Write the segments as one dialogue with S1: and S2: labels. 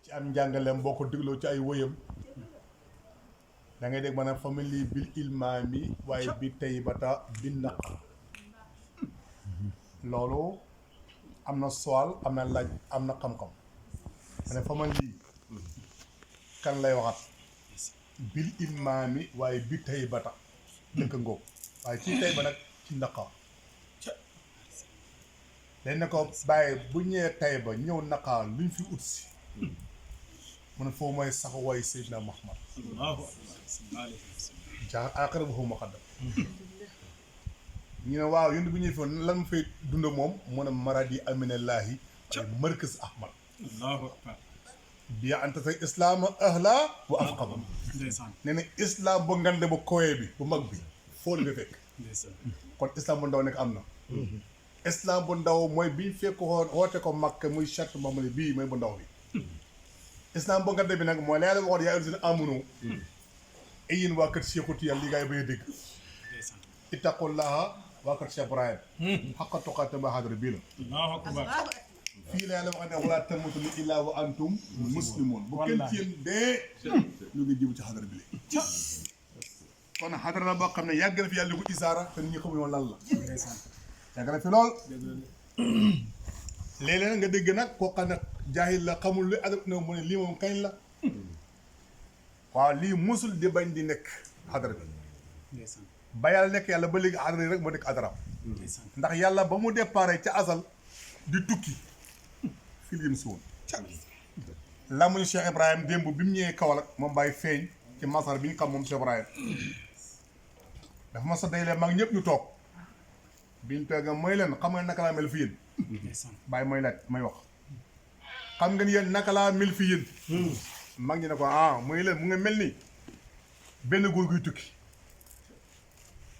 S1: ci am njàngaleem boo ko dégloo ci ay wëyam da ngay dégg maanaam famille bil ilmaami waaye bi taybata bi naq loolu am na soal am na laaj am na xam-xam ma ne famille kan lay waxat bil ilmaami waaye bi taybata dëkk ngóob waaye ci tayba nag ci naqa dañ ne ko Baye bu ñëwee tayba ñëw naqaa luñ fi ut si mu ne foofu mooy sax way Seydina Muhammad jaa aaxira bu xaw ma xaddam ñu ne waaw yéen bu ñuy fi lan ma fay dund moom mu ne maradi aminallaahi ay markaz ahmad bi anta say islaam ahla wa afqama nee na islam bu ngande bu kowee bi bu mag bi foo la nga fekk kon islam bu ndaw nekk am na islam bu ndaw mooy biñ fekk woote ko Makka muy charte Muhammad bii mooy bu ndaw bi islam bu ngande bi nag mooy la yàlla waxoon yaa ayyuhal laziina aamanu ay yéen waa kër Cheikh Tijaan li gaay bay dégg ittaqullaha waa kër Cheikh Ibrahim haqqa tuqaatihi ma hadara bii la fii la yàlla wax ne wala tamuutunna illaa wa antum muslimuun bu kenn ci yéen dee ñu ngi jibu ci xadara bi la kon xadara la boo xam ne yàgg na fi yàlla ko isaara te nit ñi xamuñu woon lan la yàgg na fi lool léeg-léeg nga dégg nag koo xam ne jaahil la xamul lu adab ne mu ne lii moom kañ la waaw lii musul di bañ di nekk xadara bi ba yàlla nekk yàlla ba léegi xadara yi rek moo nekk xadaram ndax yàlla ba mu déparé ca asal di tukki fii la jëm si woon lamuñu Cheikh Ibrahim démb bi mu ñëwee Kaolack moom Baye feeñ ci masar bi ñu xam moom Cheikh Ibrahim dafa ma sa day leen mag ñëpp ñu toog bi ñu toogee mooy leen xam nga naka laa mel fi yéen Baye mooy laaj may wax xam nga ni yéen naka laa mel fi yéen mag ñi ne ko ah mooy leen mu nga mel ni benn góor guy tukki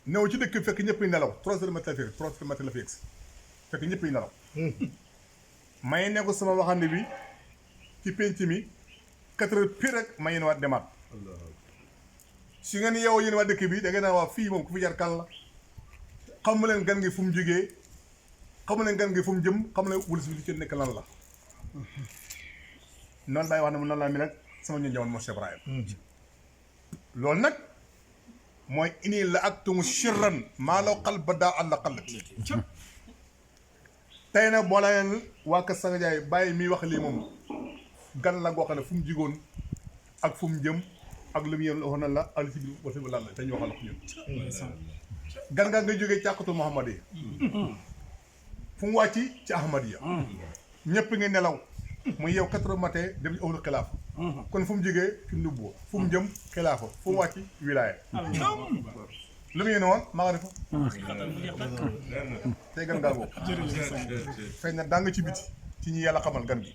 S1: new ci dëkk fekk ñëpp yi nelaw 3 heures matin la fi fekk ñëpp yi nelaw may ne ko sama waxande bi ci penc mi 4 heures pire rek ma yéen waat demaat si ngeen yow yéen waa dëkk bi da ngeen a waa fii moom ku fi jar kan la xamu leen gan gi fu mu jógee xamu leen gan gi fu mu jëm xamu leen wul si li ci nekk lan la noonu Baye wax ne mu noonu laa mi nag sama ñu jamono moo Cheikh Ibrahim loolu nag mooy ini la aktumu sirran maa law xal ba daa àll xalat tey nag boo la leen waa Kër Sanga Jaay Baye miy wax lii moom gan la goo xam ne fu mu jigoon ak fu mu jëm ak lu mu yem waxoon na la ali si biir wasa bi lan la te ñu waxal ko ñun gan nga nga jógee càkkatu Muhammad yi fu mu wàcc ci Ahmad ya ñëpp nga nelaw mu yeew 4 heures matin dem ci awlu xilaafa kon fu mu jógee ci nubbu fu mu jëm xilaafa fu mu wàcc wilaaya lu mu yéene woon maa nga defa tey gan ngaa boobu feeñ na daa nga ci biti ci ñi yàlla xamal gan gi